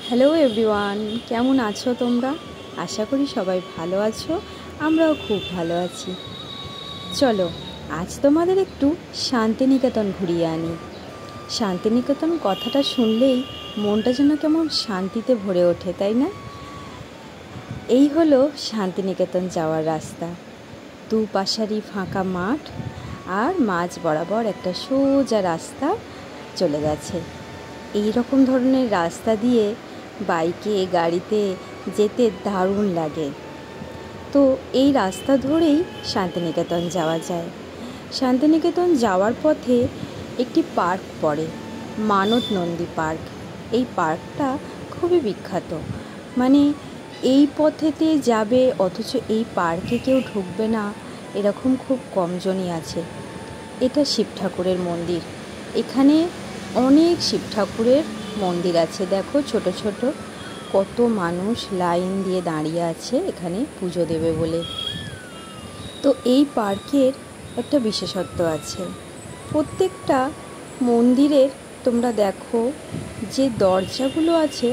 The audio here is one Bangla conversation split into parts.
হ্যালো এভরিওয়ান, কেমন আছো তোমরা? আশা করি সবাই ভালো আছো। আমরাও খুব ভালো আছি। চলো আজ তোমাদের একটু শান্তিনিকেতন ঘুরিয়ে আনি। শান্তিনিকেতন কথাটা শুনলেই মনটা যেন কেমন শান্তিতে ভরে ওঠে, তাই না? এই হলো শান্তিনিকেতন যাওয়ার রাস্তা। দুপাশারই ফাঁকা মাঠ আর মাঝ বরাবর একটা সোজা রাস্তা চলে গেছে। এই রকম ধরনের রাস্তা দিয়ে বাইকে গাড়িতে যেতে দারুণ লাগে। তো এই রাস্তা ধরেই শান্তিনিকেতন যাওয়া যায়। শান্তিনিকেতন যাওয়ার পথে একটি পার্ক পড়ে, মানত নন্দী পার্ক। এই পার্কটা খুবই বিখ্যাত। মানে এই পথেতে যাবে অথচ এই পার্কে কেউ ঢুকবে না, এরকম খুব কমজনই আছে। এটা শিব ঠাকুরের মন্দির। এখানে অনেক শিব ঠাকুরের মন্দির আছে। দেখো ছোট ছোট কত মানুষ লাইন দিয়ে দাঁড়িয়ে আছে এখানে পুজো দেবে বলে। তো এই পার্কের একটা বিশেষত্ব আছে। প্রত্যেকটা মন্দিরের তোমরা দেখো যে দরজাগুলো আছে,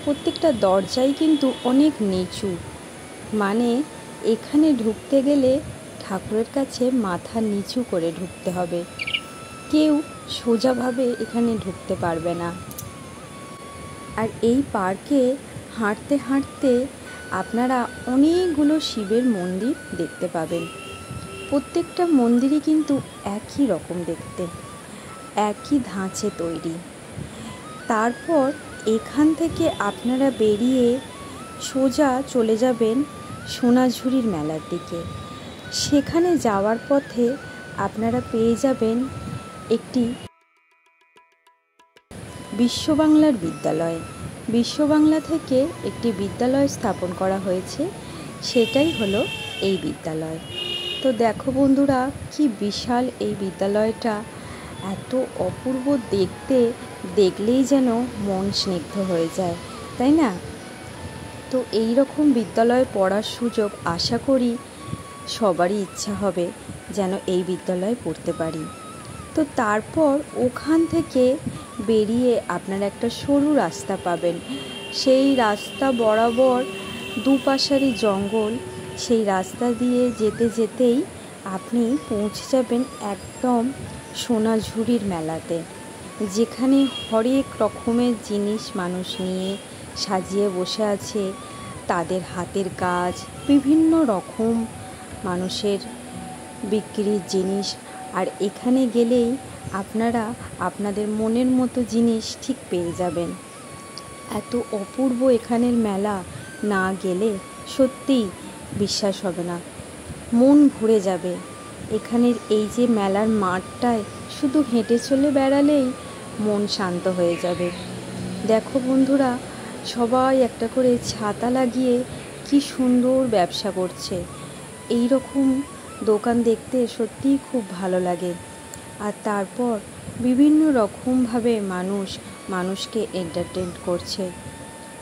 প্রত্যেকটা দরজাই কিন্তু অনেক নিচু। মানে এখানে ঢুকতে গেলে ঠাকুরের কাছে মাথা নিচু করে ঢুকতে হবে, কেউ সোজাভাবে এখানে ঢুকতে পারবে না। আর এই পার্কে হাঁটতে হাঁটতে আপনারা অনেকগুলো শিবের মন্দির দেখতে পাবেন। প্রত্যেকটা মন্দিরই কিন্তু একই রকম দেখতে, একই ধাঁচে তৈরি। তারপর এখান থেকে আপনারা বেরিয়ে সোজা চলে যাবেন সোনাঝুরির মেলার দিকে। সেখানে যাওয়ার পথে আপনারা পেয়ে যাবেন একটি বিশ্ববাংলার বিদ্যালয়। বিশ্ববাংলা থেকে একটি বিদ্যালয় স্থাপন করা হয়েছে, সেটাই হলো এই বিদ্যালয়। তো দেখো বন্ধুরা, কি বিশাল এই বিদ্যালয়টা, এত অপূর্ব দেখতে, দেখলেই যেন মন স্নিগ্ধ হয়ে যায়, তাই না? তো এই রকম বিদ্যালয়ে পড়ার সুযোগ আশা করি সবারই ইচ্ছা হবে যেন এই বিদ্যালয়ে পড়তে পারি। তো তারপর ওখান থেকে বেরিয়ে আপনারা একটা সরু রাস্তা পাবেন। সেই রাস্তা বরাবর দুপাশারই জঙ্গল। সেই রাস্তা দিয়ে যেতে যেতেই আপনি পৌঁছে যাবেন একদম সোনাঝুরির মেলাতে, যেখানে হরেক রকমের জিনিস মানুষ নিয়ে সাজিয়ে বসে আছে। তাদের হাতের কাজ, বিভিন্ন রকম মানুষের বিক্রির জিনিস। আর এখানে গেলেই আপনারা আপনাদের মনের মতো জিনিস ঠিক পেয়ে যাবেন। এত অপূর্ব এখানের মেলা, না গেলে সত্যিই বিশ্বাস হবে না, মন ভরে যাবে। এখানের এই যে মেলার মাঠটায় শুধু হেঁটে চলে বেড়ালেই মন শান্ত হয়ে যাবে। দেখো বন্ধুরা, সবাই একটা করে ছাতা লাগিয়ে কি সুন্দর ব্যবসা করছে। এই রকম দোকান দেখতে সত্যিই খুব ভালো লাগে। আর তারপর বিভিন্ন রকমভাবে মানুষকে এন্টারটেন করছে।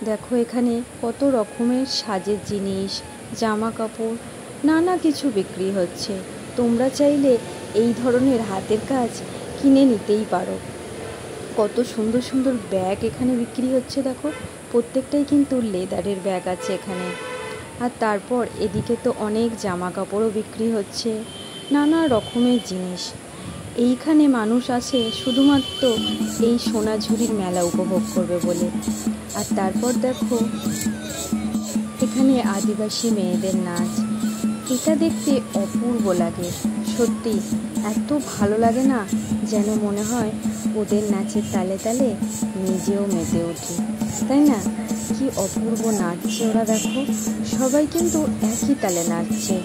দেখো এখানে কত রকমের সাজের জিনিস, জামা কাপড়, নানা কিছু বিক্রি হচ্ছে। তোমরা চাইলে এই ধরনের হাতের কাজ কিনে নিতেই পারো। কত সুন্দর সুন্দর ব্যাগ এখানে বিক্রি হচ্ছে। দেখো প্রত্যেকটাই কিন্তু লেদারের ব্যাগ আছে এখানে। আর তারপর এদিকে তো অনেক জামা কাপড়ও বিক্রি হচ্ছে, নানা রকমের জিনিস। এইখানে মানুষ আসে শুধুমাত্র এই সোনাঝুরির মেলা উপভোগ করবে বলে। আর তারপর দেখো এখানে আদিবাসী মেয়েদের নাচ, এটা দেখতে অপূর্ব লাগে। সত্যি এত ভালো লাগে না, যেন মনে হয় ওদের নাচের তালে তালে নিজেও মেতে উঠি, তাই না? কি অপূর্ব নাচছে ওরা। দেখো সবাই কিন্তু একই তালে নাচছে,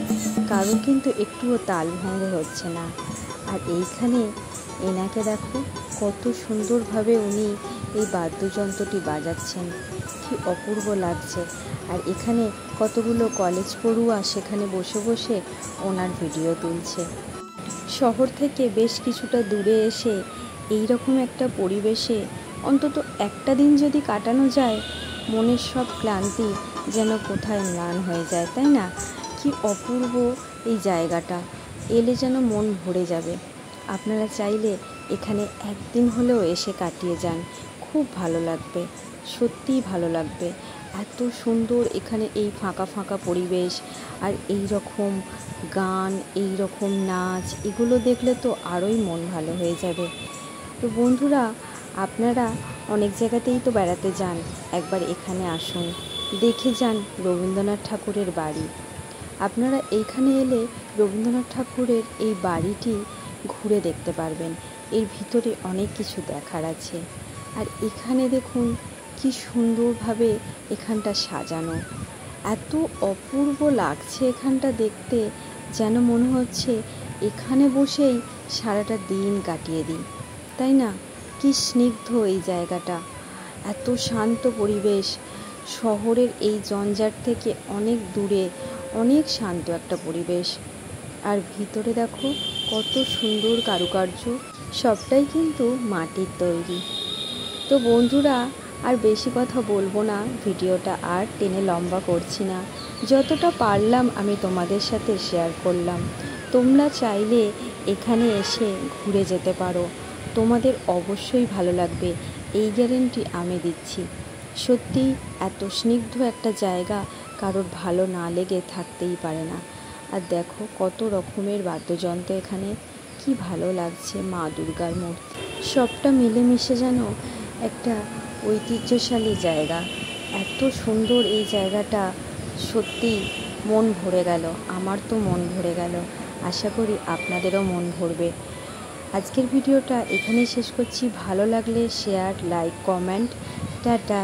কারো কিন্তু একটুও তাল ভঙ্গ হচ্ছে না। আর এইখানে এনাকে দেখো কত সুন্দরভাবে উনি এই বাদ্যযন্ত্রটি বাজাচ্ছেন, কি অপূর্ব লাগছে। আর এখানে কতগুলো কলেজ পড়ুয়া সেখানে বসে বসে ওনার ভিডিও তুলছে। শহর থেকে বেশ কিছুটা দূরে এসে এই রকম একটা পরিবেশে অন্তত একটা দিন যদি কাটানো যায়, মনের সব ক্লান্তি যেন কোথায় ম্লান হয়ে যায়, তাই না? কি অপূর্ব এই জায়গাটা, এলে যেন মন ভরে যাবে। আপনারা চাইলে এখানে একদিন হলেও এসে কাটিয়ে যান, খুব ভালো লাগবে। সত্যিই ভালো লাগবে। এত সুন্দর এখানে এই ফাঁকা ফাঁকা পরিবেশ, আর এই রকম গান, এই রকম নাচ, এগুলো দেখলে তো আরোই মন ভালো হয়ে যাবে। তো বন্ধুরা, আপনারা অনেক জায়গাতেই তো বেড়াতে যান, একবার এখানে আসুন, দেখে যান রবীন্দ্রনাথ ঠাকুরের বাড়ি। আপনারা এইখানে এলে রবীন্দ্রনাথ ঠাকুরের এই বাড়িটি ঘুরে দেখতে পারবেন। এর ভিতরে অনেক কিছু দেখার আছে। আর এখানে দেখুন কি সুন্দরভাবে এখানটা সাজানো, এত অপূর্ব লাগছে এখানটা দেখতে, যেন মনে হচ্ছে এখানে বসেই সারাটা দিন কাটিয়ে দিই, তাই না? কি স্নিগ্ধ এই জায়গাটা, এত শান্ত পরিবেশ, শহরের এই জঞ্জাট থেকে অনেক দূরে, অনেক শান্ত একটা পরিবেশ। আর ভিতরে দেখো কত সুন্দর কারুকার্য, সবটাই কিন্তু মাটির তৈরি। তো বন্ধুরা, আর বেশি কথা বলবো না, ভিডিওটা আর টেনে লম্বা করছি না। যতটা পারলাম আমি তোমাদের সাথে শেয়ার করলাম। তোমরা চাইলে এখানে এসে ঘুরে যেতে পারো, তোমাদের অবশ্যই ভালো লাগবে, এই গ্যারেন্টি আমি দিচ্ছি। সত্যি এত স্নিগ্ধ একটা জায়গা কারোর ভালো না লেগে থাকতেই পারে না। আর দেখো কত রকমের বাদ্যযন্ত্র এখানে, কি ভালো লাগছে, মা দুর্গার মূর্তি, সবটা মিলেমিশে যেন একটা ঐতিহ্যশালী জায়গা। এত সুন্দর এই জায়গাটা, সত্যি মন ভরে গেল, আমার তো মন ভরে গেল। আশা করি আপনাদেরও মন ভরবে। আজকের ভিডিওটা এখানেই শেষ করছি। ভালো লাগলে শেয়ার, লাইক, কমেন্ট। টাটা।